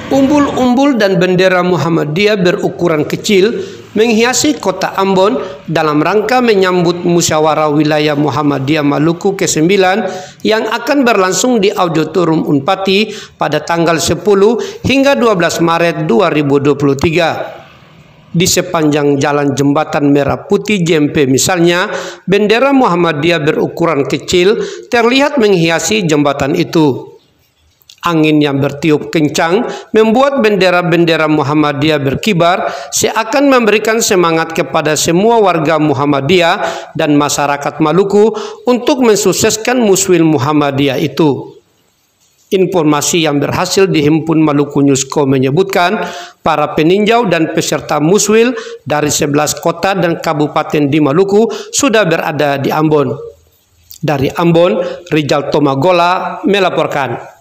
Umbul-umbul dan bendera Muhammadiyah berukuran kecil menghiasi kota Ambon dalam rangka menyambut musyawarah wilayah Muhammadiyah Maluku ke-9 yang akan berlangsung di Auditorium Unpati pada tanggal 10 hingga 12 Maret 2023. Di sepanjang jalan Jembatan Merah Putih JMP misalnya, bendera Muhammadiyah berukuran kecil terlihat menghiasi jembatan itu. Angin yang bertiup kencang membuat bendera-bendera Muhammadiyah berkibar, seakan memberikan semangat kepada semua warga Muhammadiyah dan masyarakat Maluku untuk mensukseskan Muswil Muhammadiyah itu. Informasi yang berhasil dihimpun Maluku Newsco menyebutkan para peninjau dan peserta Muswil dari 11 kota dan kabupaten di Maluku sudah berada di Ambon. Dari Ambon, Rizal Tomagola melaporkan.